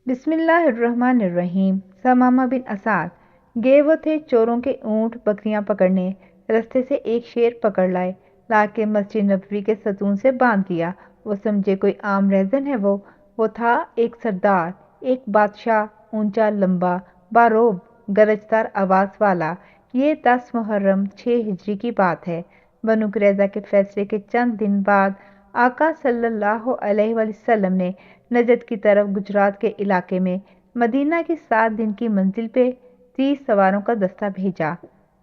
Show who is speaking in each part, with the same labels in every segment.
Speaker 1: بسم اللہ الرحمن الرحیم۔ ثمامہ بن اسال گئے وہ تھے چوروں کے اونٹ بکریاں پکڑنے، رستے سے ایک شیر پکڑ لائے، لا کے مسجد نبوی کے ستون سے باندھ دیا۔ وہ سمجھے کوئی عام رہزن ہے، وہ تھا ایک سردار، ایک بادشاہ، اونچا لمبا، باروب گرجدار آواز والا۔ یہ 10 محرم 6 ہجری کی بات ہے۔ بنو قریظہ کے فیصلے کے چند دن بعد آقا صلی اللہ علیہ وآلہ وسلم نے نجد کی طرف گجرات کے علاقے میں مدینہ کی 7 دن کی منزل پہ 30 سواروں کا دستہ بھیجا۔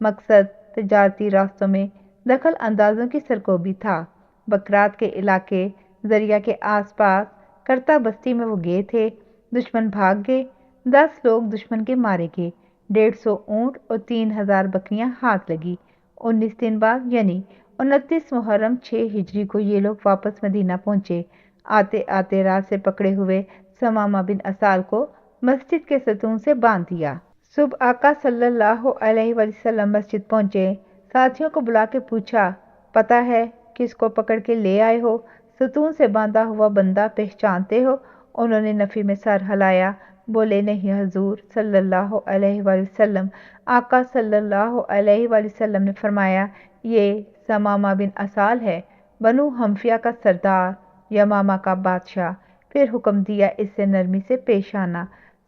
Speaker 1: مقصد تجارتی راستوں میں دخل اندازوں کی سرکوبی تھا۔ بکرات کے علاقے ذریعہ کے آس پاس کرتا بستی میں وہ گئے تھے۔ دشمن بھاگ گئے، 10 لوگ دشمن کے مارے گئے، 150 اونٹ اور 3000 بکریاں ہاتھ لگی۔ 19 دن بعد یعنی 29 محرم 6 ہجری کو یہ لوگ واپس مدینہ پہنچے۔ آتے آتے راہ سے پکڑے ہوئے ثمامہ بن اسال کو مسجد کے ستون سے باندھ دیا۔ صبح آقا صلی اللہ علیہ وآلہ وسلم مسجد پہنچے، ساتھیوں کو بلا کے پوچھا، پتہ ہے کس کو پکڑ کے لے آئے ہو؟ ستون سے باندھا ہوا بندہ پہچانتے ہو؟ انہوں نے نفی میں سر ہلایا، بولے نہیں حضور صلی اللہ علیہ وآلہ وسلم۔ آقا صلی اللہ علیہ وآلہ وسلم نے فرمایا، یہ ثمامہ بن اسال ہے، بنو حنفیہ کا سردار، یمامہ کا بادشاہ۔ پھر حکم دیا اس سے نرمی سے پیش آنا۔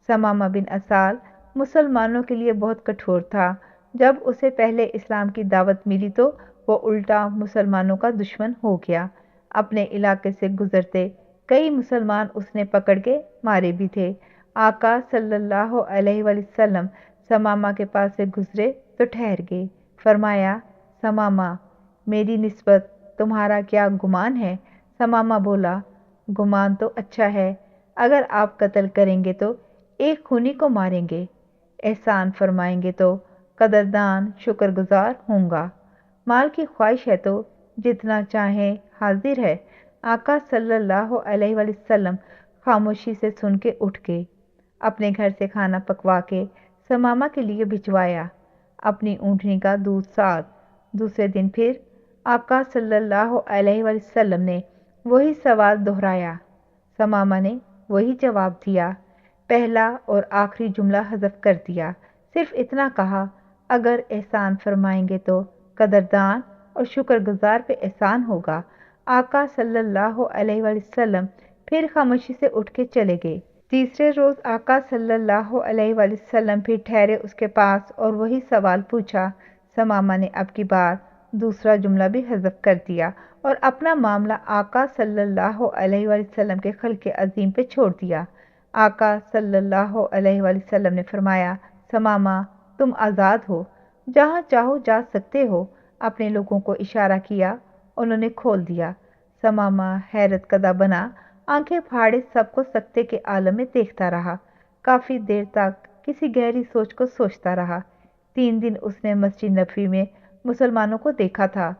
Speaker 1: ثمامہ بن اسال مسلمانوں کے لیے بہت کٹھور تھا۔ جب اسے پہلے اسلام کی دعوت ملی تو وہ الٹا مسلمانوں کا دشمن ہو گیا۔ اپنے علاقے سے گزرتے کئی مسلمان اس نے پکڑ کے مارے بھی تھے۔ آقا صلی اللہ علیہ وآلہ وسلم ثمامہ کے پاس سے گزرے تو ٹھہر گئے۔ فرمایا، ثمامہ، میری نسبت تمہارا کیا گمان ہے؟ ثمامہ بولا، گمان تو اچھا ہے، اگر آپ قتل کریں گے تو ایک خونی کو ماریں گے، احسان فرمائیں گے تو قدردان شکر گزار ہوں گا، مال کی خواہش ہے تو جتنا چاہیں حاضر ہے۔ آقا صلی اللہ علیہ وآلہ وسلم خاموشی سے سن کے اٹھ گئے، اپنے گھر سے کھانا پکوا کے ثمامہ کے لیے بھجوایا، اپنی اونٹنی کا دودھ ساتھ۔ دوسرے دن پھر آقا صلی اللہ علیہ وآلہ وسلم نے وہی سوال دہرایا۔ ثمامہ نے وہی جواب دیا، پہلا اور آخری جملہ حذف کر دیا، صرف اتنا کہا، اگر احسان فرمائیں گے تو قدردان اور شکر گزار پہ احسان ہوگا۔ آقا صلی اللہ علیہ وآلہ وسلم پھر خاموشی سے اٹھ کے چلے گئے۔ تیسرے روز آقا صلی اللہ علیہ وآلہ وسلم پھر ٹھہرے اس کے پاس اور وہی سوال پوچھا۔ ثمامہ نے اب کی بار دوسرا جملہ بھی حذف کر دیا اور اپنا معاملہ آقا صلی اللہ علیہ وآلہ وسلم کے خلق عظیم پہ چھوڑ دیا۔ آقا صلی اللہ علیہ وآلہ وسلم نے فرمایا، ثمامہ، تم آزاد ہو، جہاں چاہو جا سکتے ہو۔ اپنے لوگوں کو اشارہ کیا، انہوں نے کھول دیا۔ ثمامہ حیرت کدہ بنا، آنکھیں پھاڑے سب کو سکتے کے عالم میں دیکھتا رہا۔ کافی دیر تک کسی گہری سوچ کو سوچتا رہا۔ 3 دن اس نے مسجد نبوی میں مسلمانوں کو دیکھا تھا،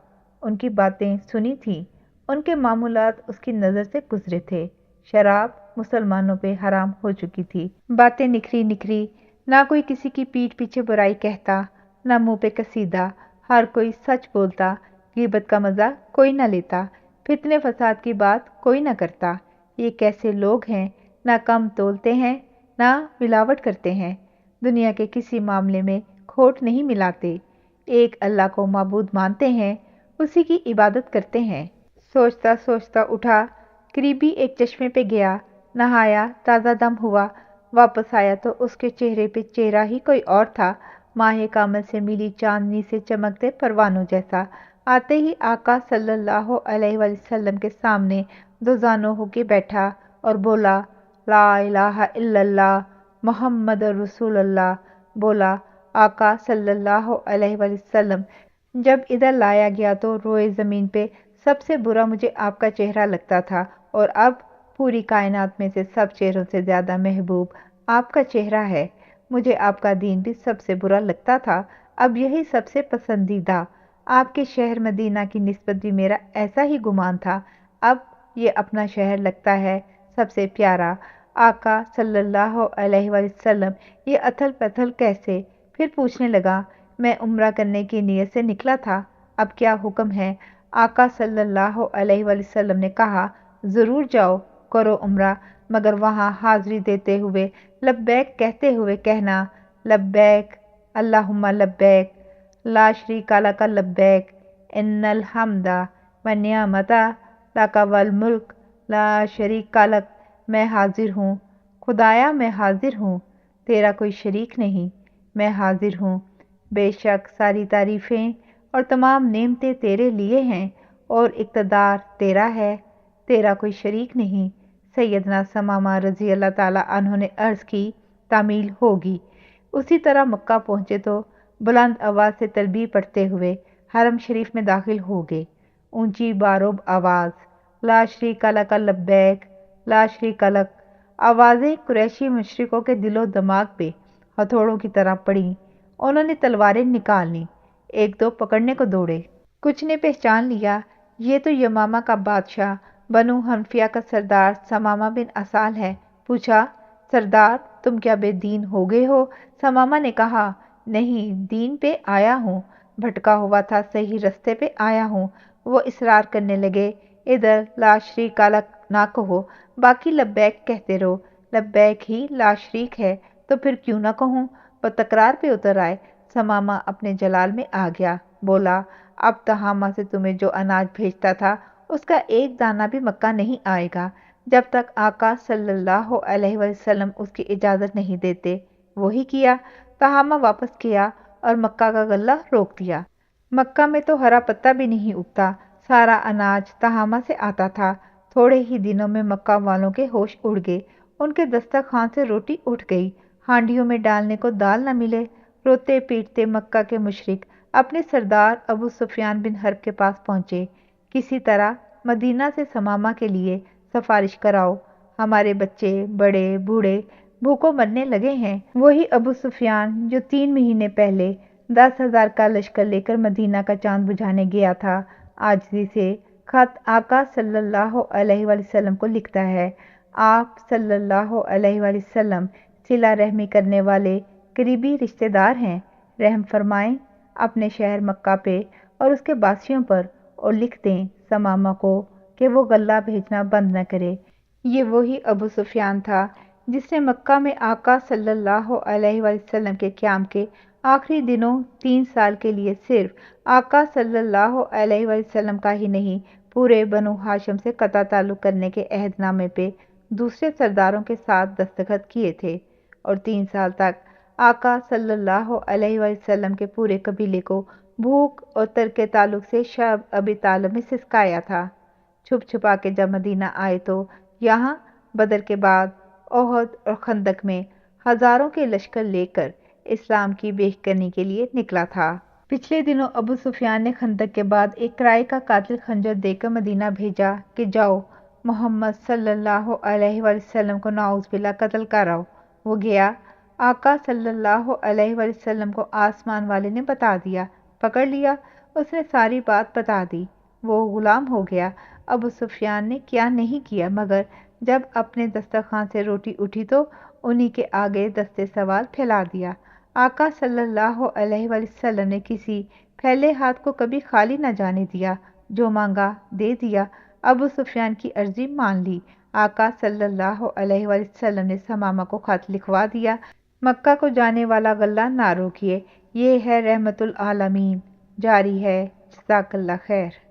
Speaker 1: ان کی باتیں سنی تھیں، ان کے معمولات اس کی نظر سے گزرے تھے۔ شراب مسلمانوں پہ حرام ہو چکی تھی، باتیں نکھری نکھری، نہ کوئی کسی کی پیٹھ پیچھے برائی کہتا، نہ منہ پہ قصیدہ، ہر کوئی سچ بولتا، غیبت کا مزہ کوئی نہ لیتا، فتنے فساد کی بات کوئی نہ کرتا۔ یہ کیسے لوگ ہیں، نہ کم تولتے ہیں نہ ملاوٹ کرتے ہیں، دنیا کے کسی معاملے میں کھوٹ نہیں ملاتے، ایک اللہ کو معبود مانتے ہیں، اسی کی عبادت کرتے ہیں۔ سوچتا سوچتا اٹھا، قریبی ایک چشمے پہ گیا، نہایا، تازہ دم ہوا، واپس آیا تو اس کے چہرے پہ چہرہ ہی کوئی اور تھا، ماہ کامل سے ملی چاندنی سے چمکتے پروانوں جیسا۔ آتے ہی آقا صلی اللہ علیہ وآلہ وسلم کے سامنے دوزانوں ہو کے بیٹھا اور بولا، لا الہ الا اللہ محمد رسول اللہ۔ بولا، آقا صلی اللہ علیہ وآلہ وسلم، جب ادھر لایا گیا تو روئے زمین پہ سب سے برا مجھے آپ کا چہرہ لگتا تھا، اور اب پوری کائنات میں سے سب چہروں سے زیادہ محبوب آپ کا چہرہ ہے۔ مجھے آپ کا دین بھی سب سے برا لگتا تھا، اب یہی سب سے پسندیدہ۔ آپ کے شہر مدینہ کی نسبت بھی میرا ایسا ہی گمان تھا، اب یہ اپنا شہر لگتا ہے سب سے پیارا۔ آقا صلی اللہ علیہ وآلہ وسلم یہ اتھل پتھل کیسے؟ پھر پوچھنے لگا، میں عمرہ کرنے کی نیت سے نکلا تھا، اب کیا حکم ہے؟ آقا صلی اللہ علیہ وآلہ وسلم نے کہا، ضرور جاؤ، کرو عمرہ، مگر وہاں حاضری دیتے ہوئے لبیک کہتے ہوئے کہنا، لبیک اللہم لبیک لا شریک لک لبیک ان الحمد والنعمت لک والملک لا شریک لک۔ میں حاضر ہوں، خدایا میں حاضر ہوں، تیرا کوئی شریک نہیں، میں حاضر ہوں، بے شک ساری تعریفیں اور تمام نعمتیں تیرے لیے ہیں اور اقتدار تیرا ہے، تیرا کوئی شریک نہیں۔ سیدنا ثمامہ رضی اللہ تعالیٰ عنہ نے عرض کی، تعمیل ہوگی۔ اسی طرح مکہ پہنچے تو بلند آواز سے تلبیہ پڑھتے ہوئے حرم شریف میں داخل ہو گئے۔ اونچی باروب آواز، لا شریک لک لبیک لا شریک لک، آوازیں قریشی مشرکوں کے دل و دماغ پہ ہتھوڑوں کی طرح پڑیں۔ انہوں نے تلواریں نکال لیں، ایک دو پکڑنے کو دوڑے۔ کچھ نے پہچان لیا، یہ تو یمامہ کا بادشاہ بنو حنفیہ کا سردار ثمامہ بن اسال ہے۔ پوچھا، سردار تم کیا بے دین ہو گئے ہو؟ ثمامہ نے کہا، نہیں، دین پہ آیا ہوں، بھٹکا ہوا تھا، صحیح رستے پہ آیا ہوں۔ وہ اصرار کرنے لگے، ادھر لا شریک لک نہ کہو، باقی لبیک کہتے رہو، لبیک ہی لا شریک ہے تو پھر کیوں نہ کہوں؟ وہ تکرار پہ اتر آئے۔ ثمامہ اپنے جلال میں آ گیا، بولا، اب تہامہ سے تمہیں جو اناج بھیجتا تھا اس کا ایک دانہ بھی مکہ نہیں آئے گا جب تک آقا صلی اللہ علیہ وسلم اس کی اجازت نہیں دیتے۔ وہی کیا، تہامہ واپس کیا اور مکہ کا غلہ روک دیا۔ مکہ میں تو ہرا پتہ بھی نہیں اگتا، سارا اناج تہامہ سے آتا تھا۔ تھوڑے ہی دنوں میں مکہ والوں کے ہوش اڑ گئے، ان کے دسترخوان سے روٹی اٹھ گئی، ہانڈیوں میں ڈالنے کو دال نہ ملے۔ روتے پیٹتے مکہ کے مشرک اپنے سردار ابو سفیان بن حرب کے پاس پہنچے، کسی طرح مدینہ سے ثمامہ کے لیے سفارش کراؤ، ہمارے بچے بڑے بوڑھے بھوکوں مرنے لگے ہیں۔ وہی ابو سفیان جو 3 مہینے پہلے 10,000 کا لشکر لے کر مدینہ کا چاند بجھانے گیا تھا، عاجزی سے خط آقا صلی اللہ علیہ وسلم کو لکھتا ہے، آپ صلی اللہ علیہ وسلم صلہ رحمی کرنے والے قریبی رشتہ دار ہیں، رحم فرمائیں اپنے شہر مکہ پہ اور اس کے باسیوں پر، اور لکھ دیں ثمامہ کو کہ وہ غلہ بھیجنا بند نہ کرے۔ یہ وہی ابو سفیان تھا جس نے مکہ میں آقا صلی اللہ علیہ وسلم کے قیام کے آخری دنوں 3 سال کے لیے صرف آقا صلی اللہ علیہ وسلم کا ہی نہیں، پورے بنو ہاشم سے قطع تعلق کرنے کے عہد نامے پہ دوسرے سرداروں کے ساتھ دستخط کیے تھے، اور 3 سال تک آقا صلی اللہ علیہ وسلم کے پورے قبیلے کو بھوک اور ترک تعلق سے شعب ابی طالب میں سسکایا تھا۔ چھپ چھپا کے جب مدینہ آئے تو یہاں بدر کے بعد احد اور خندق میں ہزاروں کے لشکر لے کر اسلام کی بیک کرنے کے لیے نکلا تھا۔ پچھلے دنوں ابو سفیان نے خندق کے بعد ایک کرائے کا قاتل خنجر دے کر مدینہ بھیجا کہ جاؤ محمد صلی اللہ علیہ وسلم کو نعوذ باللہ قتل کراؤ۔ وہ گیا، آقا صلی اللہ علیہ وسلم کو آسمان والے نے بتا دیا، پکڑ لیا، اس نے ساری بات بتا دی، وہ غلام ہو گیا۔ ابو سفیان نے کیا نہیں کیا، مگر جب اپنے دسترخوان سے روٹی اٹھی تو انہی کے آگے دستے سوال پھیلا دیا۔ آقا صلی اللہ علیہ وسلم نے کسی پھیلے ہاتھ کو کبھی خالی نہ جانے دیا، جو مانگا دے دیا۔ ابو سفیان کی عرضی مان لی، آقا صلی اللہ علیہ وسلم نے ثمامہ کو خط لکھوا دیا، مکہ کو جانے والا غلہ نہ روکیے، یہ ہے رحمت العالمین، جاری ہے، جزاک اللہ خیر۔